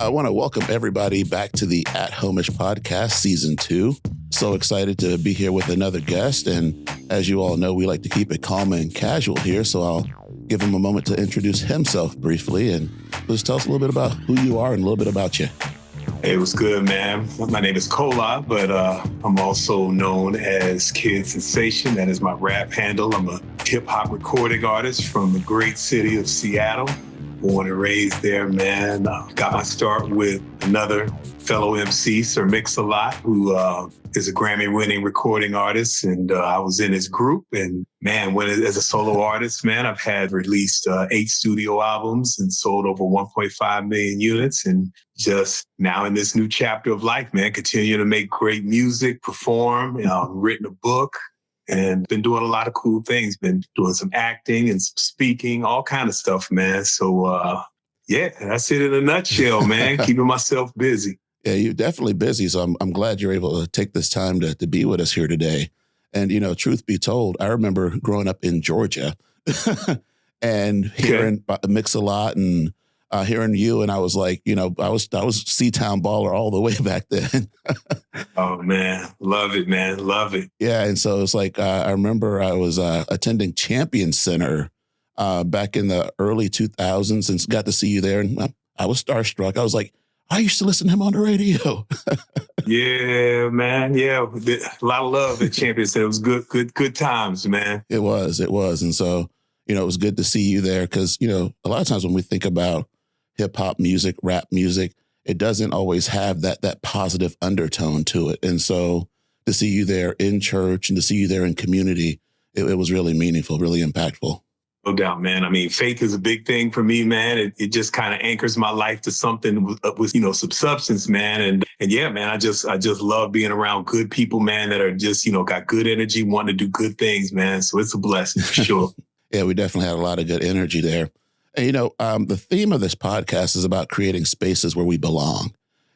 I want to welcome everybody back to the At Homeish podcast, season 2. So excited to be here with another guest. And as you all know, we like to keep it calm and casual here. So I'll give him a moment to introduce himself briefly and just tell us a little bit about who you are and a little bit about you. Hey, what's good, man? My name is Kola, but I'm also known as Kid Sensation. That is my rap handle. I'm a hip hop recording artist from the great city of Seattle. Born and raised there, man. Got my start with another fellow MC, Sir Mix-a-Lot, who is a Grammy-winning recording artist. And I was in his group. And man, as a solo artist, man, I've had released 8 studio albums and sold over 1.5 million units. And just now in this new chapter of life, man, continue to make great music, perform, written a book. And been doing a lot of cool things, been doing some acting and some speaking, all kind of stuff, man. So, yeah, that's it in a nutshell, man. Keeping myself busy. Yeah, you're definitely busy. So I'm glad you're able to take this time to be with us here today. And, you know, truth be told, I remember growing up in Georgia and hearing Mix-a-Lot and hearing you, and I was like, you know, I was C-Town baller all the way back then. Oh man, love it, man, love it. Yeah, and so it's like I remember I was attending Champion Center back in the early 2000s, and got to see you there, and I was starstruck. I was like, I used to listen to him on the radio. Yeah, man. Yeah, a lot of love at Champion Center. It was good times, man. It was, and so you know, it was good to see you there because you know, a lot of times when we think about hip hop music, rap music, it doesn't always have that positive undertone to it. And so to see you there in church and to see you there in community, it was really meaningful, really impactful. No doubt, man. I mean, faith is a big thing for me, man. It just kind of anchors my life to something with you know, some substance, man. And yeah, man, I just love being around good people, man, that are just, you know, got good energy, wanting to do good things, man. So it's a blessing for sure. Yeah, we definitely had a lot of good energy there. And, you know, the theme of this podcast is about creating spaces where we belong.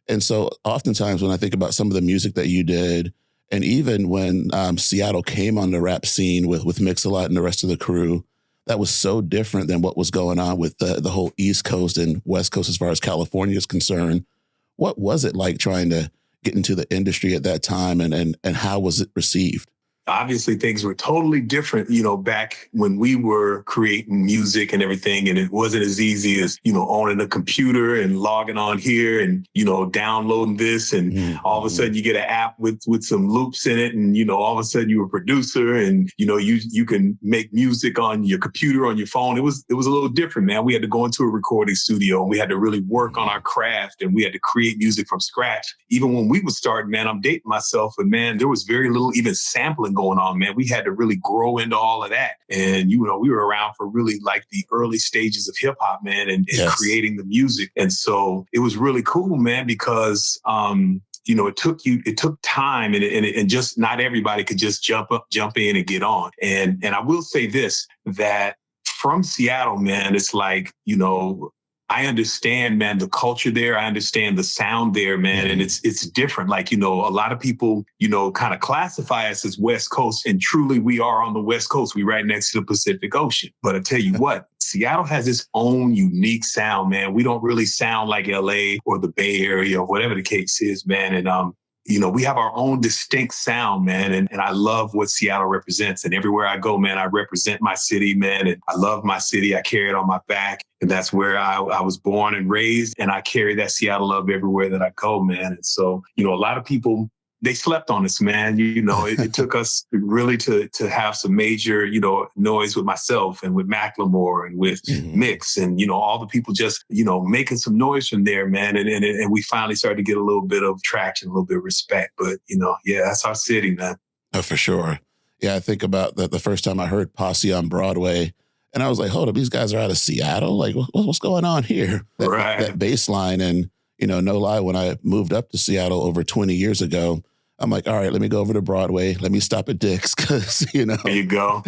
And so oftentimes when I think about some of the music that you did, and even when Seattle came on the rap scene with Mix-a-Lot and the rest of the crew, that was so different than what was going on with the whole East Coast and West Coast as far as California is concerned. What was it like trying to get into the industry at that time, and how was it received? Obviously, things were totally different, you know, back when we were creating music and everything. And it wasn't as easy as, you know, owning a computer and logging on here and, you know, downloading this. And all of a sudden you get an app with some loops in it. And, you know, all of a sudden you're a producer and, you know, you can make music on your computer, on your phone. It was a little different, man. We had to go into a recording studio and we had to really work on our craft and we had to create music from scratch. Even when we would start, man, I'm dating myself, but man, there was very little even sampling going on, man. We had to really grow into all of that. And, you know, we were around for really like the early stages of hip hop, man, and creating the music. And so it was really cool, man, because, you know, it took time and just not everybody could just jump in and get on. And I will say this, that from Seattle, man, it's like, you know, I understand, man, the culture there. I understand the sound there, man. And it's different. Like, you know, a lot of people, you know, kind of classify us as West Coast. And truly, we are on the West Coast. We're right next to the Pacific Ocean. But I tell you what, Seattle has its own unique sound, man. We don't really sound like LA or the Bay Area or whatever the case is, man. And you know, we have our own distinct sound, man. And I love what Seattle represents. And everywhere I go, man, I represent my city, man. And I love my city. I carry it on my back. And that's where I was born and raised. And I carry that Seattle love everywhere that I go, man. And so, you know, a lot of people, they slept on us, man. You know, it took us really to have some major, you know, noise with myself and with Macklemore and with Mix and, you know, all the people just, you know, making some noise from there, man. And we finally started to get a little bit of traction, a little bit of respect. But, you know, yeah, that's our city, man. Oh, for sure. Yeah, I think about the first time I heard Posse on Broadway. And I was like, hold up, these guys are out of Seattle? Like, what's going on here? That bass line. And, you know, no lie, when I moved up to Seattle over 20 years ago, I'm like, all right, let me go over to Broadway. Let me stop at Dick's because, you know. There you go.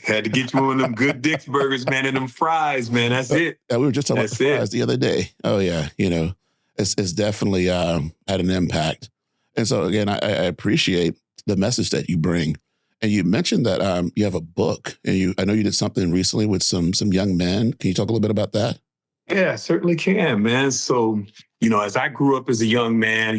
Had to get you one of them good Dick's burgers, man, and them fries, man. That's it. We were just talking about the fries the other day. Oh, yeah. You know, it's definitely had an impact. And so, again, I appreciate the message that you bring. And you mentioned that you have a book, and I know you did something recently with some young men. Can you talk a little bit about that? Yeah, I certainly can, man. So, as I grew up as a young man,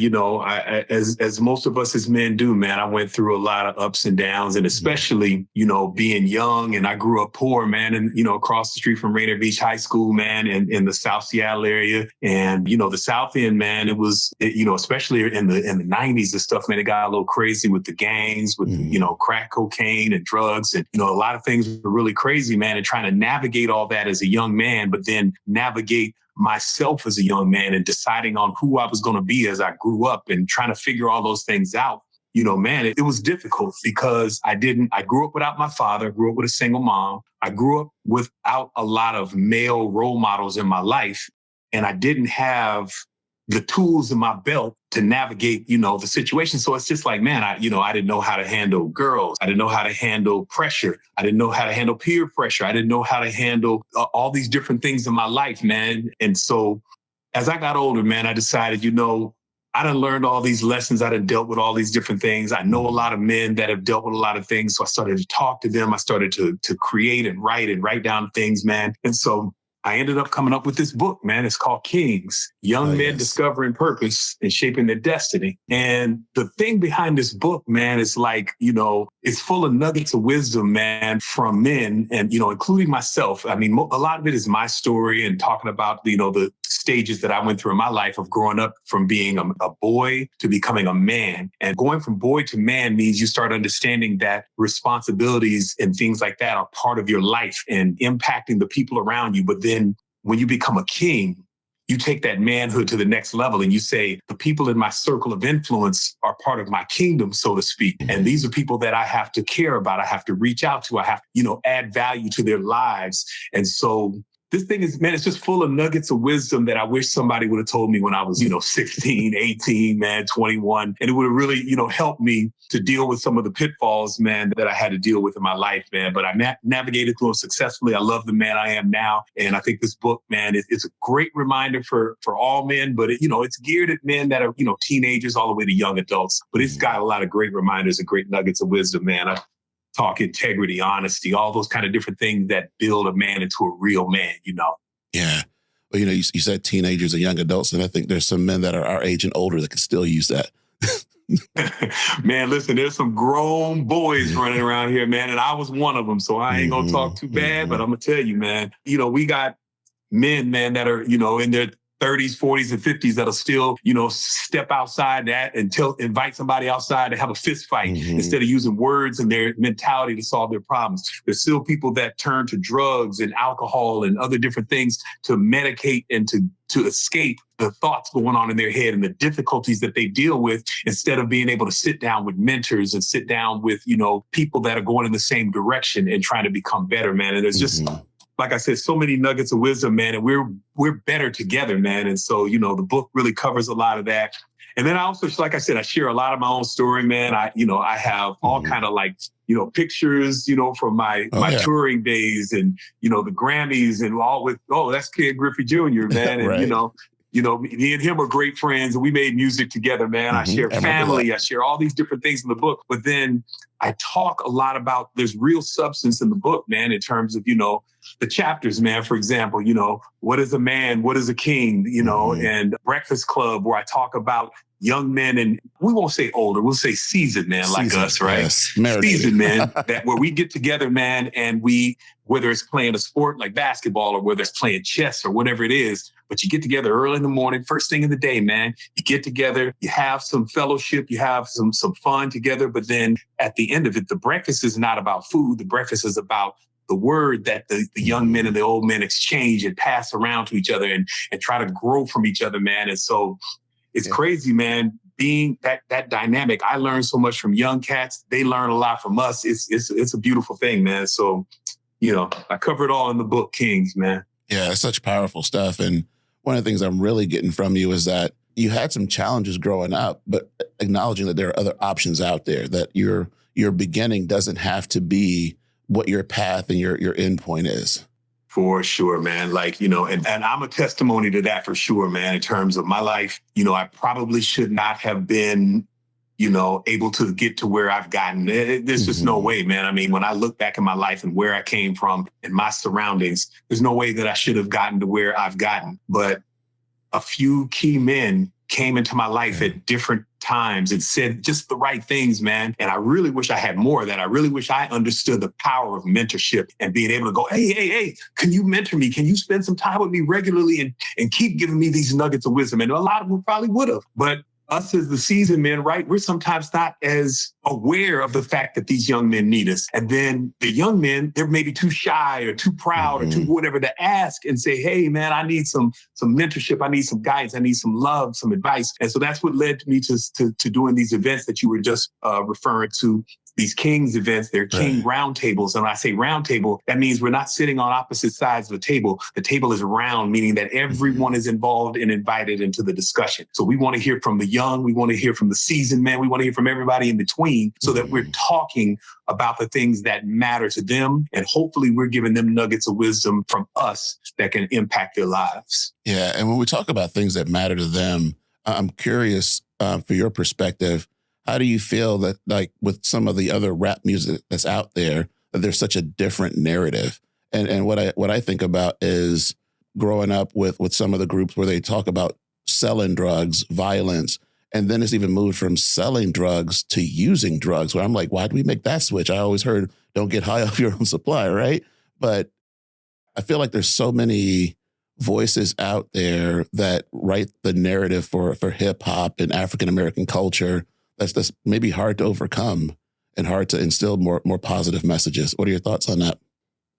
as most of us as men do, man, I went through a lot of ups and downs, and especially, being young, and I grew up poor, man, and, across the street from Rainier Beach High School, man, in the South Seattle area. And, the South End, man, it was, especially in the 90s, the stuff, man, it got a little crazy with the gangs, with, crack cocaine and drugs. And, a lot of things were really crazy, man, and trying to navigate all that as a young man, but then navigate myself as a young man and deciding on who I was going to be as I grew up and trying to figure all those things out. Man, it was difficult because I grew up without my father, grew up with a single mom. I grew up without a lot of male role models in my life. And I didn't have the tools in my belt to navigate, the situation. So it's just like, man, I didn't know how to handle girls. I didn't know how to handle pressure. I didn't know how to handle peer pressure. I didn't know how to handle all these different things in my life, man. And so as I got older, man, I decided, I done learned all these lessons. I done dealt with all these different things. I know a lot of men that have dealt with a lot of things. So I started to talk to them. I started to create and write down things, man. And so I ended up coming up with this book, man. It's called Kings, Young Men Discovering Purpose and Shaping Their Destiny. And the thing behind this book, man, is like, it's full of nuggets of wisdom, man, from men and, including myself. I mean, a lot of it is my story and talking about, the stages that I went through in my life of growing up from being a boy to becoming a man. And going from boy to man means you start understanding that responsibilities and things like that are part of your life and impacting the people around you. But then when you become a king, you take that manhood to the next level and you say, the people in my circle of influence are part of my kingdom, so to speak. And these are people that I have to care about. I have to reach out to. I have, add value to their lives. And so this thing is, man, it's just full of nuggets of wisdom that I wish somebody would have told me when I was, 16, 18, man, 21. And it would have really, helped me to deal with some of the pitfalls, man, that I had to deal with in my life, man. But I navigated through them successfully. I love the man I am now. And I think this book, man, it's a great reminder for all men, but it's geared at men that are, teenagers all the way to young adults. But it's got a lot of great reminders and great nuggets of wisdom, man. Talk integrity, honesty, all those kind of different things that build a man into a real man, Yeah. Well, you said teenagers and young adults, and I think there's some men that are our age and older that can still use that. Man, listen, there's some grown boys running around here, man, and I was one of them, so I ain't gonna talk too bad, but I'm gonna tell you, man, we got men, man, that are, in their 30s, 40s, and 50s that'll still, step outside that and invite somebody outside to have a fist fight instead of using words and their mentality to solve their problems. There's still people that turn to drugs and alcohol and other different things to medicate and to escape the thoughts going on in their head and the difficulties that they deal with instead of being able to sit down with mentors and sit down with, people that are going in the same direction and trying to become better, man. And there's just, like I said, so many nuggets of wisdom, man, and we're better together, man. And so, the book really covers a lot of that. And then I also, like I said, I share a lot of my own story, man. I have all kind of like, pictures, from my touring days and, the Grammys and all with, that's Ken Griffey Jr., man. And, Right. Me and him are great friends and we made music together, man. I share family. I share all these different things in the book. But then I talk a lot about there's real substance in the book, man, in terms of, the chapters, man. For example, what is a man? What is a king? And Breakfast Club, where I talk about young men, and we won't say older, we'll say seasoned men like us, right? Yes. Seasoned men that where we get together, man, and whether it's playing a sport like basketball or whether it's playing chess or whatever it is, but you get together early in the morning, first thing in the day, man. You get together, you have some fellowship, you have some fun together, but then at the end of it, the breakfast is not about food. The breakfast is about the word that the young men and the old men exchange and pass around to each other and try to grow from each other, man. And so it's crazy, man, being that dynamic. I learn so much from young cats. They learn a lot from us. It's a beautiful thing, man. So, I cover it all in the book, Kings, man. Yeah, it's such powerful stuff. And one of the things I'm really getting from you is that you had some challenges growing up, but acknowledging that there are other options out there, that your beginning doesn't have to be what your path and your end point is. For sure, man. Like, and I'm a testimony to that for sure, man, in terms of my life. I probably should not have been, able to get to where I've gotten. There's just no way, man. I mean, when I look back in my life and where I came from and my surroundings, there's no way that I should have gotten to where I've gotten. But a few key men came into my life at different times and said just the right things, man. And I really wish I had more of that. I really wish I understood the power of mentorship and being able to go, hey, can you mentor me? Can you spend some time with me regularly and keep giving me these nuggets of wisdom? And a lot of them probably would have. But us as the seasoned men, right, we're sometimes not as aware of the fact that these young men need us. And then the young men, they're maybe too shy or too proud or too whatever to ask and say, hey, man, I need some mentorship. I need some guidance. I need some love, some advice. And so that's what led me to doing these events that you were just referring to. These Kings events, they're King roundtables. And when I say roundtable, that means we're not sitting on opposite sides of the table. The table is round, meaning that everyone is involved and invited into the discussion. So we want to hear from the young. We want to hear from the seasoned man. We want to hear from everybody in between so that we're talking about the things that matter to them. And hopefully we're giving them nuggets of wisdom from us that can impact their lives. Yeah. And when we talk about things that matter to them, I'm curious for your perspective. How do you feel that, like, with some of the other rap music that's out there, that there's such a different narrative? And what I think about is growing up with some of the groups where they talk about selling drugs, violence, and then it's even moved from selling drugs to using drugs, where I'm like, why do we make that switch? I always heard, don't get high off your own supply, right? But I feel like there's so many voices out there that write the narrative for hip hop and African-American culture that's maybe hard to overcome and hard to instill more positive messages. What are your thoughts on that?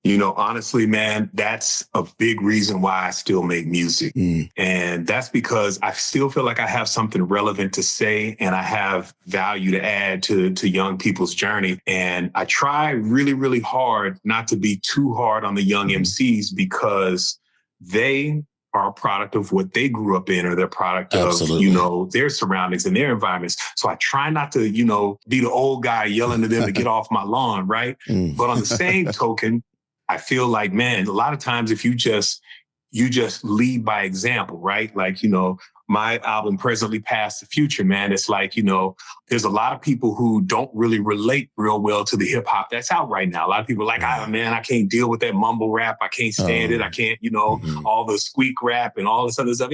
You know, honestly, man, that's a big reason why I still make music. And that's because I still feel like I have something relevant to say and I have value to add to young people's journey. And I try really, really hard not to be too hard on the young MCs because they are a product of what they grew up in or they're product of, their surroundings and their environments. So I try not to, be the old guy yelling to them to get off my lawn, right? But on the same token, I feel like, man, a lot of times if you just lead by example, right? Like, my album Presently Past the Future, man, it's like, there's a lot of people who don't really relate real well to the hip hop that's out right now. A lot of people are like, man, I can't deal with that mumble rap. I can't stand it. I can't, all the squeak rap and all this other stuff.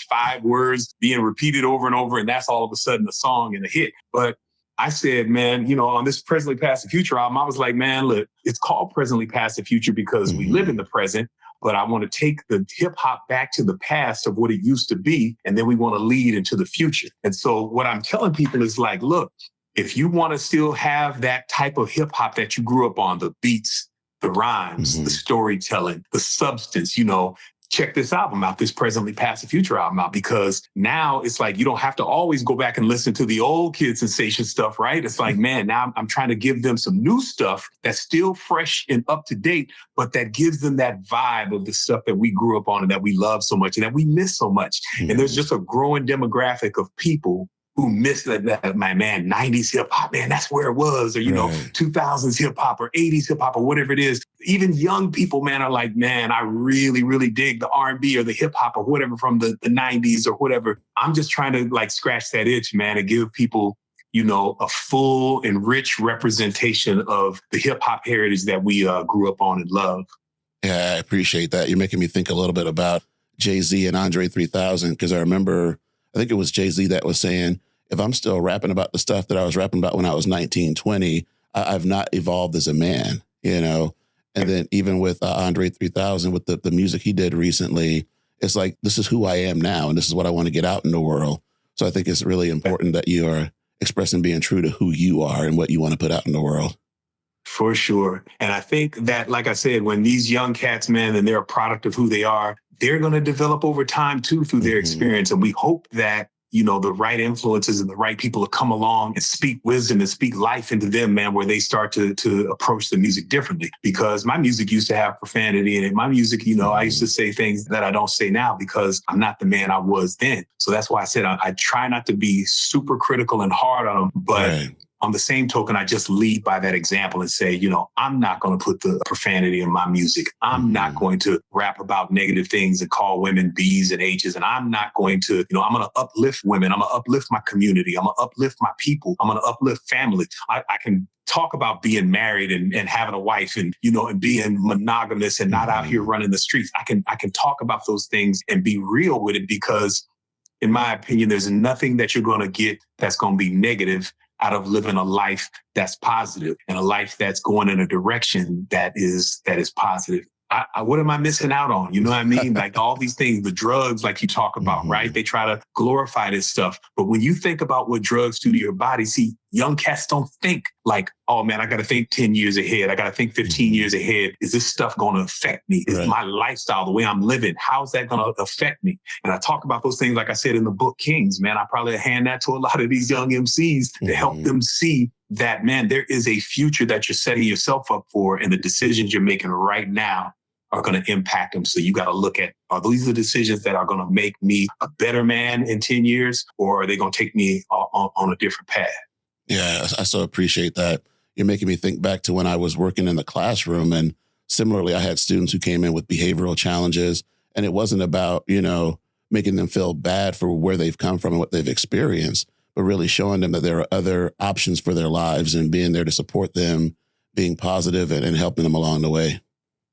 5 words being repeated over and over. And that's all of a sudden a song and a hit. But I said, man, on this Presently Past the Future album, I was like, man, look, it's called Presently Past the Future because we live in the present. But I want to take the hip hop back to the past of what it used to be. And then we want to lead into the future. And so what I'm telling people is like, look, if you want to still have that type of hip hop that you grew up on, the beats, the rhymes, the storytelling, the substance, check this album out, this Presently Past the Future album out, because now it's like you don't have to always go back and listen to the old Kid Sensation stuff, right? It's like, man, now I'm trying to give them some new stuff that's still fresh and up to date, but that gives them that vibe of the stuff that we grew up on and that we love so much and that we miss so much. And there's just a growing demographic of people who miss that, my man, 90s hip hop, man, that's where it was, or, 2000s hip hop or 80s hip hop or whatever it is. Even young people, man, are like, man, I really, really dig the R&B or the hip hop or whatever from the 90s or whatever. I'm just trying to like scratch that itch, man, and give people, a full and rich representation of the hip hop heritage that we grew up on and love. Yeah, I appreciate that. You're making me think a little bit about Jay-Z and Andre 3000, because I think it was Jay-Z that was saying, if I'm still rapping about the stuff that I was rapping about when I was 19, 20, I've not evolved as a man, And then even with Andre 3000, with the music he did recently, it's like, this is who I am now. And this is what I want to get out in the world. So I think it's really important that you are expressing being true to who you are and what you want to put out in the world. For sure. And I think that, like I said, when these young cats, man, and they're a product of who they are, they're going to develop over time, too, through their experience. And we hope that, the right influences and the right people to come along and speak wisdom and speak life into them, man, where they start to approach the music differently. Because my music used to have profanity in it. My music, I used to say things that I don't say now because I'm not the man I was then. So that's why I said I try not to be super critical and hard on them, but on the same token, I just lead by that example and say, I'm not going to put the profanity in my music. I'm not going to rap about negative things and call women B's and H's. And I'm not going to, I'm going to uplift women. I'm going to uplift my community. I'm going to uplift my people. I'm going to uplift family. I can talk about being married and having a wife and, and being monogamous and not out here running the streets. I can talk about those things and be real with it because, in my opinion, there's nothing that you're going to get that's going to be negative out of living a life that's positive and a life that's going in a direction that is positive. What am I missing out on? You know what I mean? Like all these things, the drugs, like you talk about, right? They try to glorify this stuff. But when you think about what drugs do to your body, see, young cats don't think like, oh man, I got to think 10 years ahead. I got to think 15 years ahead. Is this stuff going to affect me? Is my lifestyle, the way I'm living, how's that going to affect me? And I talk about those things, like I said in the book, Kings, man, I probably hand that to a lot of these young MCs to help them see that, man, there is a future that you're setting yourself up for, and the decisions you're making right now are going to impact them. So you got to look at, are these the decisions that are going to make me a better man in 10 years, or are they going to take me on a different path? Yeah, I so appreciate that. You're making me think back to when I was working in the classroom, and similarly, I had students who came in with behavioral challenges, and it wasn't about, making them feel bad for where they've come from and what they've experienced, but really showing them that there are other options for their lives and being there to support them, being positive and helping them along the way.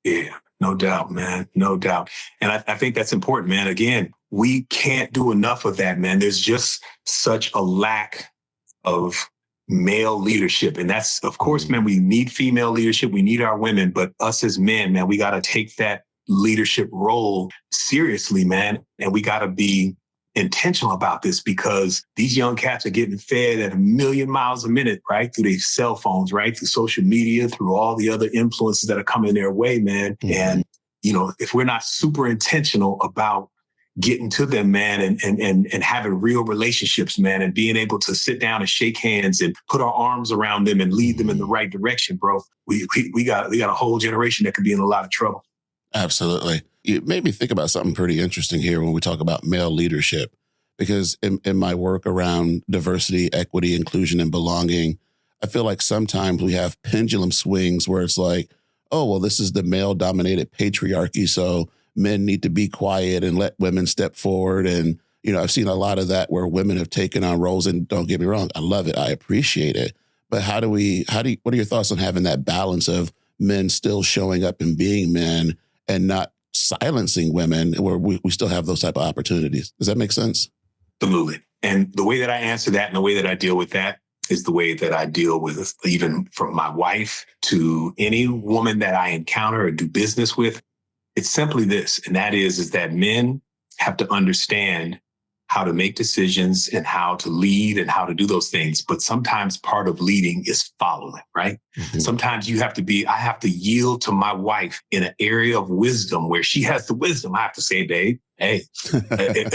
Yeah. No doubt, man. No doubt. And I think that's important, man. Again, we can't do enough of that, man. There's just such a lack of male leadership. And that's, of course, man, we need female leadership. We need our women, but us as men, man, we got to take that leadership role seriously, man. And we got to be intentional about this, because these young cats are getting fed at 1,000,000 miles a minute, right? Through their cell phones, right? Through social media, through all the other influences that are coming their way, man. And, if we're not super intentional about getting to them, man, and having real relationships, man, and being able to sit down and shake hands and put our arms around them and lead them in the right direction, bro, we got a whole generation that could be in a lot of trouble. Absolutely. You made me think about something pretty interesting here when we talk about male leadership, because in my work around diversity, equity, inclusion, and belonging, I feel like sometimes we have pendulum swings where it's like, oh, well, this is the male dominated patriarchy, so men need to be quiet and let women step forward. And, I've seen a lot of that where women have taken on roles, and don't get me wrong, I love it. I appreciate it. But what are your thoughts on having that balance of men still showing up and being men and not silencing women, where we still have those type of opportunities? Does that make sense? Absolutely. And the way that I answer that and the way that I deal with that is the way that I deal with, even from my wife to any woman that I encounter or do business with. It's simply this, and that is that men have to understand how to make decisions and how to lead and how to do those things. But sometimes part of leading is following, right? Sometimes I have to yield to my wife in an area of wisdom where she has the wisdom. I have to say, babe, hey,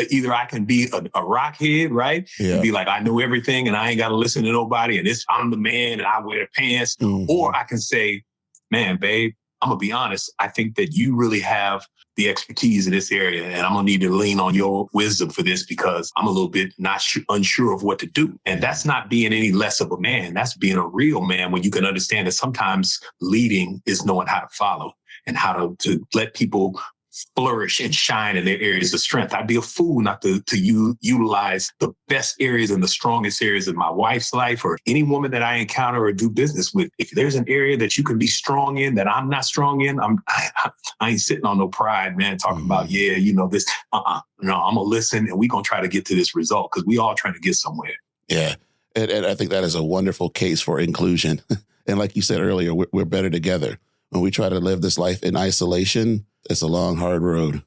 either I can be a rockhead, right? Yeah. And be like, I know everything and I ain't got to listen to nobody. And I'm the man and I wear the pants. Or I can say, man, babe, I'm going to be honest. I think that you really have the expertise in this area, and I'm going to need to lean on your wisdom for this, because I'm a little bit unsure of what to do. And that's not being any less of a man. That's being a real man, when you can understand that sometimes leading is knowing how to follow and how to let people flourish and shine in their areas of strength. I'd be a fool not to utilize the best areas and the strongest areas of my wife's life, or any woman that I encounter or do business with. If there's an area that you can be strong in that I'm not strong in, I ain't sitting on no pride, man, talking about, this. No, I'm going to listen, and we're going to try to get to this result, because we all trying to get somewhere. Yeah. And I think that is a wonderful case for inclusion. And like you said earlier, we're better together. When we try to live this life in isolation, it's a long, hard road.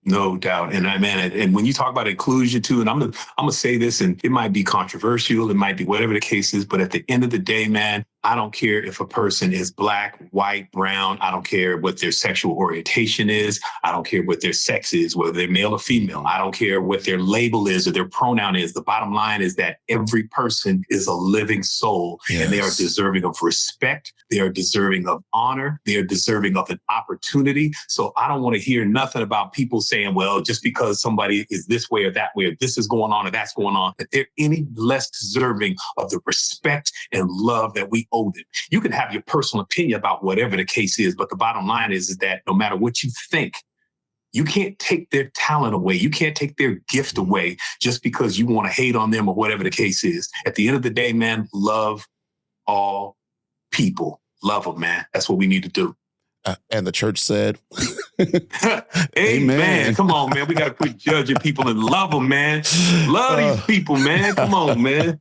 No doubt. And when you talk about inclusion too, and I'm gonna say this, and it might be controversial, it might be whatever the case is, but at the end of the day, man, I don't care if a person is black, white, brown. I don't care what their sexual orientation is. I don't care what their sex is, whether they're male or female. I don't care what their label is or their pronoun is. The bottom line is that every person is a living soul, and they are deserving of respect, They are deserving of honor. They are deserving of an opportunity. So I don't want to hear nothing about people saying, well, just because somebody is this way or that way, or this is going on or that's going on, that they're any less deserving of the respect and love that we owe them. You can have your personal opinion about whatever the case is, but the bottom line is that no matter what you think, you can't take their talent away. You can't take their gift away just because you want to hate on them or whatever the case is. At the end of the day, man, love all people. Love them, man. That's what we need to do. And the church said, Amen. Come on, man. We got to quit judging people and love them, man. Love these people, man. Come on, man.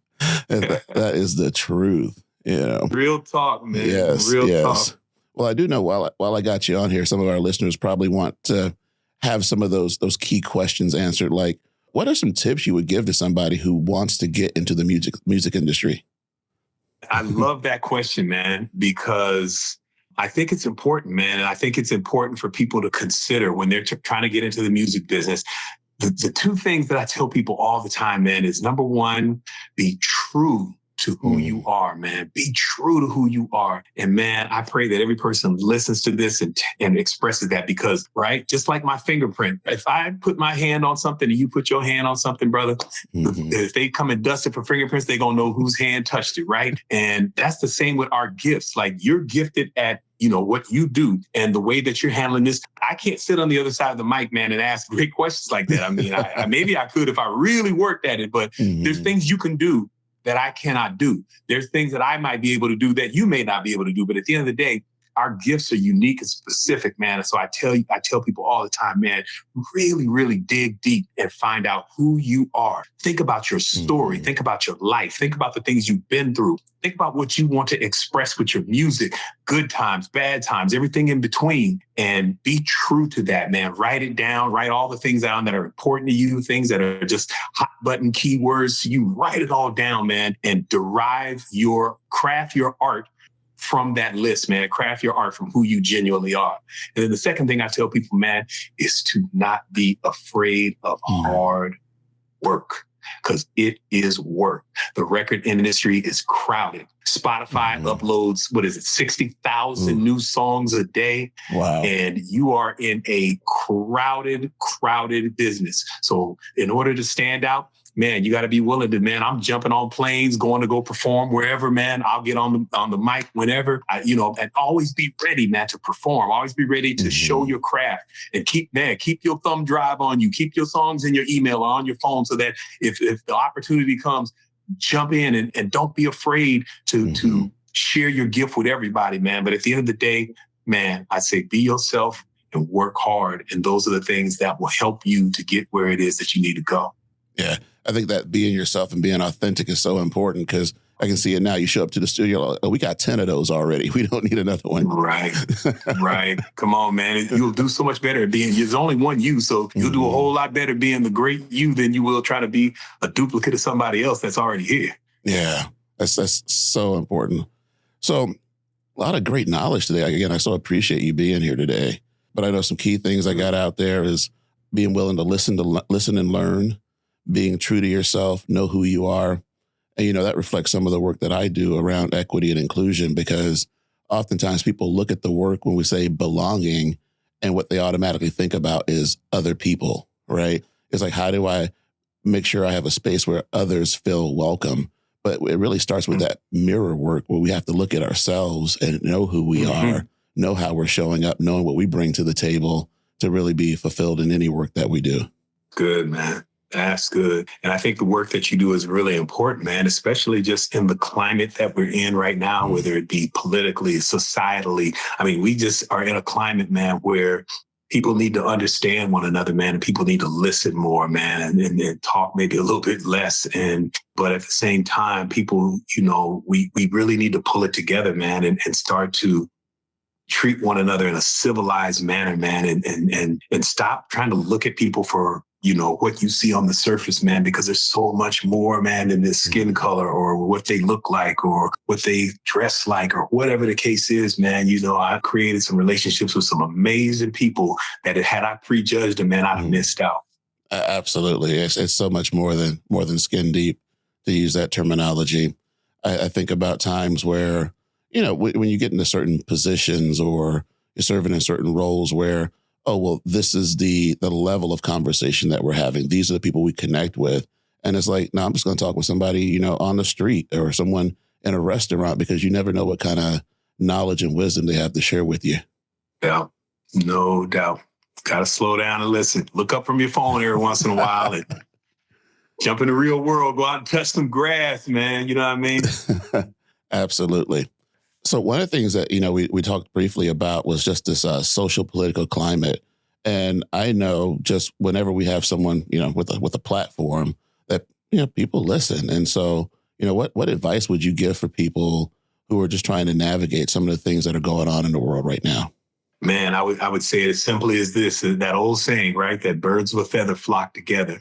That is the truth. Real talk, man. Yes, Real yes. talk. Well, I do know while I got you on here, some of our listeners probably want to have some of those key questions answered. Like, what are some tips you would give to somebody who wants to get into the music industry? I love that question, man, because I think it's important, man. And I think it's important for people to consider when they're trying to get into the music business. The two things that I tell people all the time, man, is number one, be true to who you are, man. Be true to who you are. And man, I pray that every person listens to this and expresses that because, right, just like my fingerprint, if I put my hand on something and you put your hand on something, brother, if they come and dust it for fingerprints, they're going to know whose hand touched it, right? And that's the same with our gifts. Like you're gifted at what you do and the way that you're handling this. I can't sit on the other side of the mic, man, and ask great questions like that. I mean, maybe I could if I really worked at it, but there's things you can do that I cannot do. There's things that I might be able to do that you may not be able to do. But at the end of the day, our gifts are unique and specific, man. And so I tell people all the time, man, really, really dig deep and find out who you are. Think about your story. Think about your life. Think about the things you've been through. Think about what you want to express with your music, good times, bad times, everything in between, and be true to that, man. Write it down, write all the things down that are important to you, things that are just hot button keywords. You write it all down, man, and craft your art from that list, man. Craft your art from who you genuinely are. And then the second thing I tell people, man, is to not be afraid of hard work, because it is work. The record industry is crowded. Spotify uploads, 60,000 new songs a day. Wow. And you are in a crowded business. So in order to stand out, man, you got to be willing to, man, I'm jumping on planes, going to go perform wherever, man. I'll get on the mic whenever, and always be ready, man, to perform. Always be ready to show your craft and keep your thumb drive on you. Keep your songs in your email or on your phone so that if the opportunity comes, jump in and don't be afraid to share your gift with everybody, man. But at the end of the day, man, I say be yourself and work hard. And those are the things that will help you to get where it is that you need to go. Yeah. I think that being yourself and being authentic is so important because I can see it now. You show up to the studio, like, oh, we got 10 of those already. We don't need another one. Right. Come on, man. You'll do so much better there's only one you. So you'll do a whole lot better being the great you than you will try to be a duplicate of somebody else that's already here. Yeah. That's so important. So a lot of great knowledge today. Again, I so appreciate you being here today. But I know some key things I got out there is being willing to listen and learn, being true to yourself, know who you are. And, that reflects some of the work that I do around equity and inclusion, because oftentimes people look at the work when we say belonging and what they automatically think about is other people, right? It's like, how do I make sure I have a space where others feel welcome? But it really starts with that mirror work where we have to look at ourselves and know who we are, know how we're showing up, knowing what we bring to the table to really be fulfilled in any work that we do. Good, man. That's good. And I think the work that you do is really important, man, especially just in the climate that we're in right now, whether it be politically, societally. I mean, we just are in a climate, man, where people need to understand one another, man, and people need to listen more, man, and talk maybe a little bit less. But at the same time, people, we really need to pull it together, man, and start to treat one another in a civilized manner, man, and stop trying to look at people for what you see on the surface, man, because there's so much more, man, than this skin color or what they look like or what they dress like or whatever the case is, man. I've created some relationships with some amazing people that had I prejudged them, man, I'd have missed out. Absolutely. It's so much more than skin deep, to use that terminology. I think about times where, when you get into certain positions or you're serving in certain roles where, oh, well, this is the level of conversation that we're having. These are the people we connect with. And it's like, no, I'm just going to talk with somebody, on the street or someone in a restaurant, because you never know what kind of knowledge and wisdom they have to share with you. Yeah, no doubt. Got to slow down and listen. Look up from your phone every once in a while and jump in the real world. Go out and touch some grass, man. You know what I mean? Absolutely. So one of the things that, we talked briefly about was just this social political climate. And I know just whenever we have someone, with a platform that, people listen. And so, what advice would you give for people who are just trying to navigate some of the things that are going on in the world right now? Man, I would say it as simply as this, that old saying, right? That birds of a feather flock together.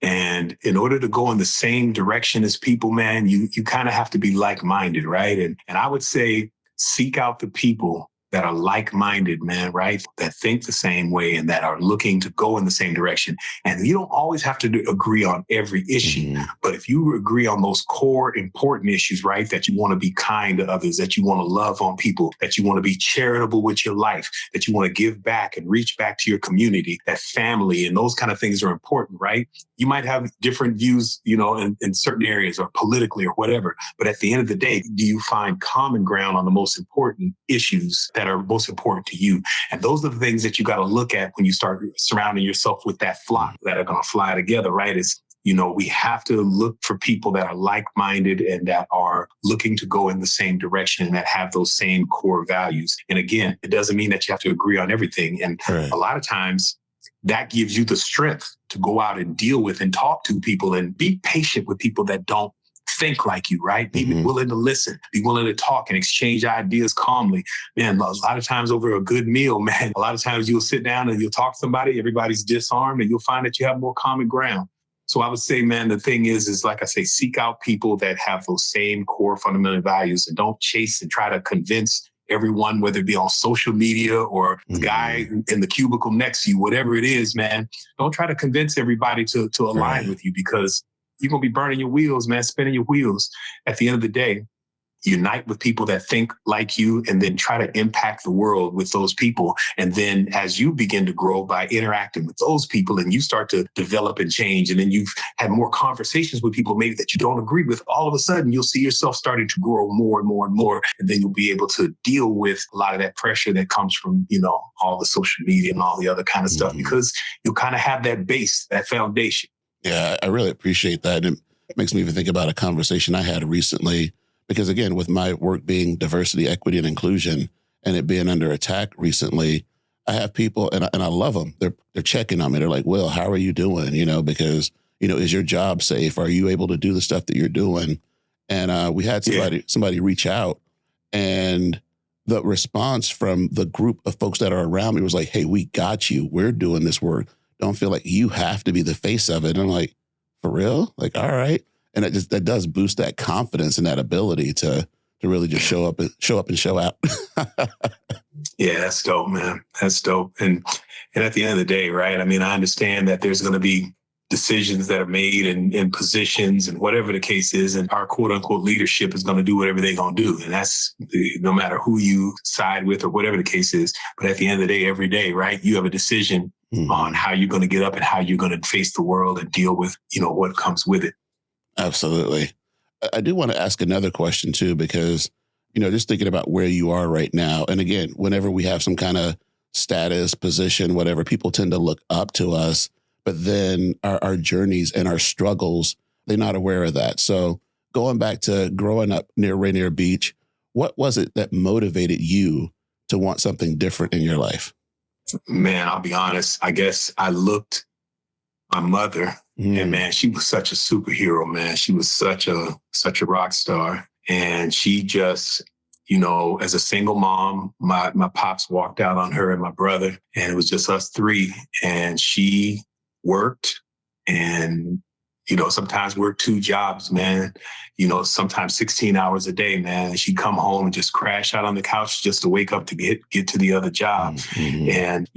And in order to go in the same direction as people, man, you kind of have to be like-minded, right? And I would say seek out the people that are like-minded, man, right? That think the same way and that are looking to go in the same direction. And you don't always have to agree on every issue, but if you agree on those core important issues, right? That you want to be kind to others, that you want to love on people, that you want to be charitable with your life, that you want to give back and reach back to your community, that family and those kind of things are important, right? You might have different views, in certain areas or politically or whatever, but at the end of the day, do you find common ground on the most important issues that are most important to you? And those are the things that you got to look at when you start surrounding yourself with that flock that are going to fly together, right? We have to look for people that are like-minded and that are looking to go in the same direction and that have those same core values. And again, it doesn't mean that you have to agree on everything. And a lot of times that gives you the strength to go out and deal with and talk to people and be patient with people that don't think like you, right? Be willing to listen, be willing to talk and exchange ideas calmly. Man, a lot of times over a good meal, man, a lot of times you'll sit down and you'll talk to somebody, everybody's disarmed, and you'll find that you have more common ground. So I would say, man, the thing is like I say, seek out people that have those same core fundamental values and don't chase and try to convince everyone, whether it be on social media or the guy in the cubicle next to you, whatever it is, man. Don't try to convince everybody to align with you, because you're going to be burning your wheels, man, spinning your wheels. At the end of the day, unite with people that think like you and then try to impact the world with those people. And then as you begin to grow by interacting with those people and you start to develop and change, and then you've had more conversations with people maybe that you don't agree with, all of a sudden you'll see yourself starting to grow more and more and more. And then you'll be able to deal with a lot of that pressure that comes from, all the social media and all the other kind of stuff, because you'll kind of have that base, that foundation. Yeah, I really appreciate that. And it makes me even think about a conversation I had recently, because again, with my work being diversity, equity, and inclusion, and it being under attack recently, I have people, and I love them. They're checking on me. They're like, "Will, how are you doing? Because is your job safe? Are you able to do the stuff that you're doing?" And we had somebody reach out, and the response from the group of folks that are around me was like, "Hey, we got you. We're doing this work. Don't feel like you have to be the face of it." And I'm like, "For real? Like, all right." And that does boost that confidence and that ability to really just show up and show out. Yeah, that's dope, man. That's dope. And at the end of the day, right? I mean, I understand that there's going to be decisions that are made in positions and whatever the case is, and our quote unquote leadership is going to do whatever they're going to do. And that's no matter who you side with or whatever the case is. But at the end of the day, every day, right? You have a decision on how you're going to get up and how you're going to face the world and deal with, what comes with it. Absolutely. I do want to ask another question too, because, just thinking about where you are right now. And again, whenever we have some kind of status, position, whatever, people tend to look up to us, but then our journeys and our struggles, they're not aware of that. So going back to growing up near Rainier Beach, what was it that motivated you to want something different in your life? Man, I'll be honest. I guess I looked my mother, and man, she was such a superhero, man. She was such a rock star. And she just, as a single mom, my pops walked out on her and my brother, and it was just us three. And she worked and, sometimes worked two jobs, man, sometimes 16 hours a day, man. And she'd come home and just crash out on the couch just to wake up to get to the other job. And,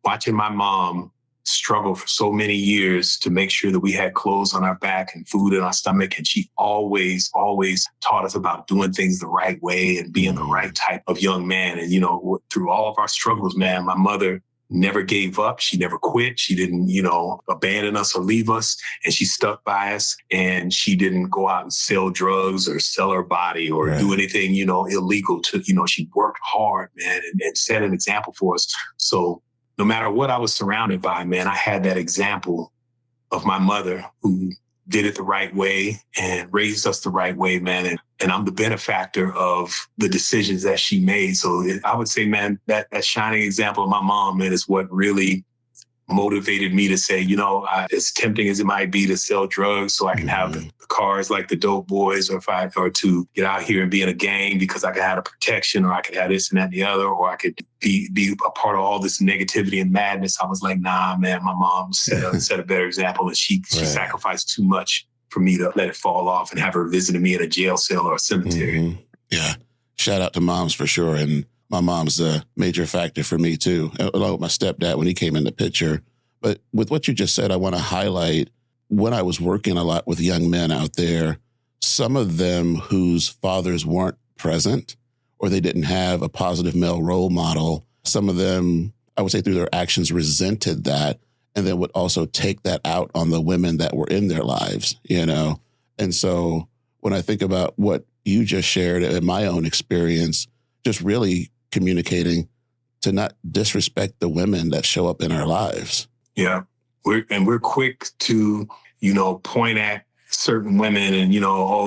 watching my mom struggled for so many years to make sure that we had clothes on our back and food in our stomach. And she always taught us about doing things the right way and being the right type of young man. And, through all of our struggles, man, my mother never gave up. She never quit. She didn't, abandon us or leave us. And she stuck by us, and she didn't go out and sell drugs or sell her body or do anything, illegal she worked hard, man, and set an example for us. So no matter what I was surrounded by, man, I had that example of my mother who did it the right way and raised us the right way, man. And I'm the benefactor of the decisions that she made. So I would say, man, that shining example of my mom, man, is what really motivated me to say, as tempting as it might be to sell drugs so I can have the cars like the dope boys, or to get out here and be in a gang because I could have a protection, or I could have this and that and the other, or I could be a part of all this negativity and madness. I was like, nah, man, my mom set a better example, and she sacrificed too much for me to let it fall off and have her visiting me in a jail cell or a cemetery. Mm-hmm. Yeah. Shout out to moms for sure. And my mom's a major factor for me too, along with my stepdad when he came in the picture. But with what you just said, I want to highlight when I was working a lot with young men out there, some of them whose fathers weren't present or they didn't have a positive male role model, some of them, I would say through their actions, resented that and then would also take that out on the women that were in their lives, And so when I think about what you just shared in my own experience, just really communicating to not disrespect the women that show up in our lives. Yeah. We're quick to, point at certain women and,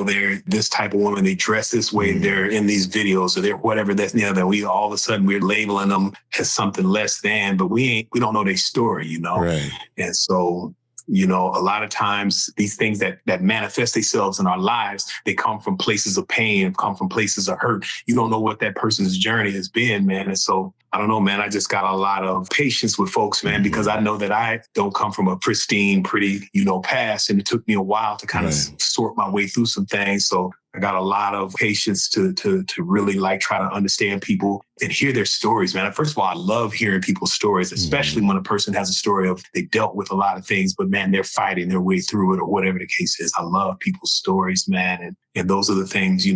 they're this type of woman, they dress this way, they're in these videos, or they're whatever that we all of a sudden we're labeling them as something less than, but we don't know their story, Right. And so, a lot of times these things that manifest themselves in our lives, they come from places of pain, come from places of hurt. You don't know what that person's journey has been, man. And so, I don't know, man, I just got a lot of patience with folks, man, because I know that I don't come from a pristine, pretty, past. And it took me a while to kind of sort my way through some things. So I got a lot of patience to really try to understand people and hear their stories, man. First of all, I love hearing people's stories, especially when a person has a story of they dealt with a lot of things, but man, they're fighting their way through it or whatever the case is. I love people's stories, man. And those are the things,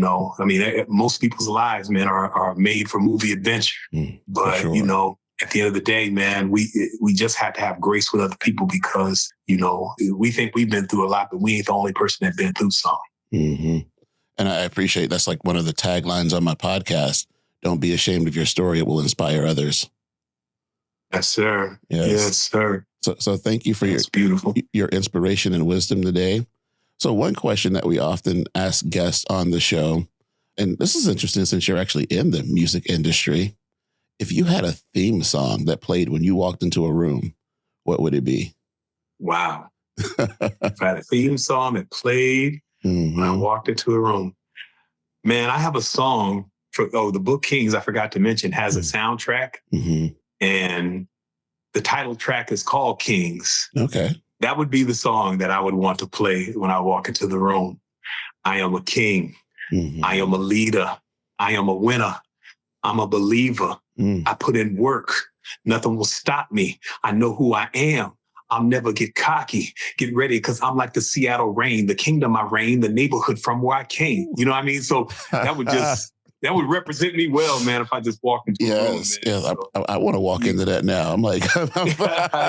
most people's lives, man, are made for movie adventure. But, sure. At the end of the day, man, we just have to have grace with other people because, we think we've been through a lot, but we ain't the only person that's been through something. Mm-hmm. And I appreciate that's like one of the taglines on my podcast. Don't be ashamed of your story. It will inspire others. Yes, sir. Yes, sir. So thank you for your inspiration and wisdom today. So one question that we often ask guests on the show, and this is interesting since you're actually in the music industry. If you had a theme song that played when you walked into a room, what would it be? Wow. If I had a theme song that played when I walked into a room. Man, I have a song for, the book Kings, I forgot to mention, has a soundtrack. And the title track is called Kings. Okay. That would be the song that I would want to play when I walk into the room. I am a king. I am a leader. I am a winner. I'm a believer. I put in work. Nothing will stop me. I know who I am. I'll never get cocky. Get ready, because I'm like the Seattle rain, the kingdom I reign, the neighborhood from where I came. You know what I mean? So that would represent me well, man, if I just walked into a room. Yes. So, I want to walk into that now. I'm like,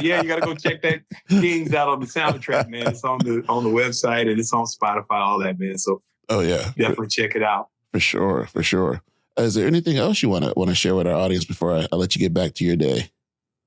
yeah, you got to go check that Kings out on the soundtrack, man. It's on the website and it's on Spotify, all that, man. So definitely check it out. For sure. Is there anything else you want to share with our audience before I let you get back to your day?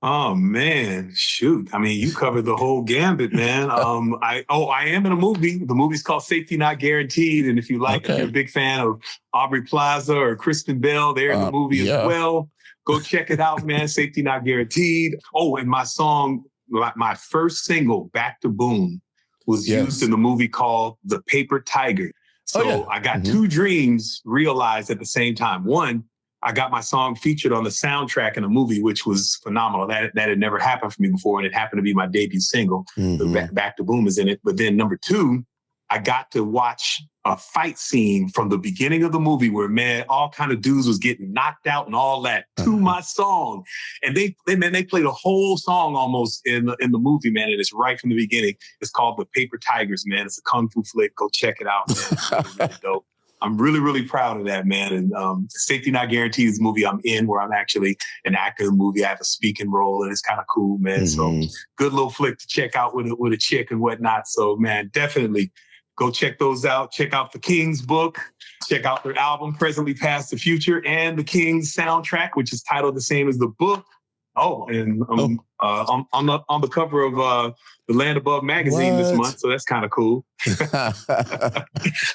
Oh man, shoot. I mean, you covered the whole gambit, man. I am in a movie. The movie's called Safety Not Guaranteed. And if you're a big fan of Aubrey Plaza or Kristen Bell, they're in the movie as well. Go check it out, man. Safety Not Guaranteed. Oh, and my song, my first single, Back to Boom, was used in the movie called The Paper Tiger. So I got two dreams realized at the same time. One, I got my song featured on the soundtrack in a movie, which was phenomenal. That had never happened for me before, and it happened to be my debut single. Back to Boom is in it. But then number two, I got to watch a fight scene from the beginning of the movie where, man, all kind of dudes was getting knocked out and all that to my song. And they played a whole song almost in the movie, man. And it's right from the beginning. It's called The Paper Tigers, man. It's a kung fu flick. Go check it out, man. It's really, really dope. I'm really, really proud of that, man. And Safety Not Guaranteed is the movie I'm in, where I'm actually an actor in the movie. I have a speaking role, and it's kind of cool, man. Mm-hmm. So good little flick to check out with a chick and whatnot. So, man, definitely go check those out. Check out the Kings book. Check out their album, Presently Past the Future, and the Kings soundtrack, which is titled the same as the book. Oh, and on the cover of the Land Above magazine this month, so that's kind of cool.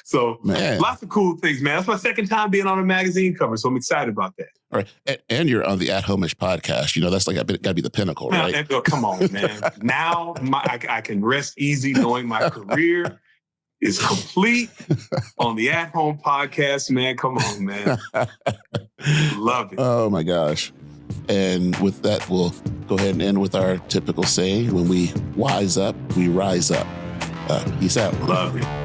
So man, lots of cool things, man. That's my second time being on a magazine cover, so I'm excited about that. All right, and you're on the At Homeish podcast. You know, that's like got to be the pinnacle, right? And, come on, man. Now I can rest easy knowing my career is complete on the At Home podcast, man. Come on, man. Love it. Oh my gosh. And with that, we'll go ahead and end with our typical saying: when we wise up, we rise up. Peace out. Love it.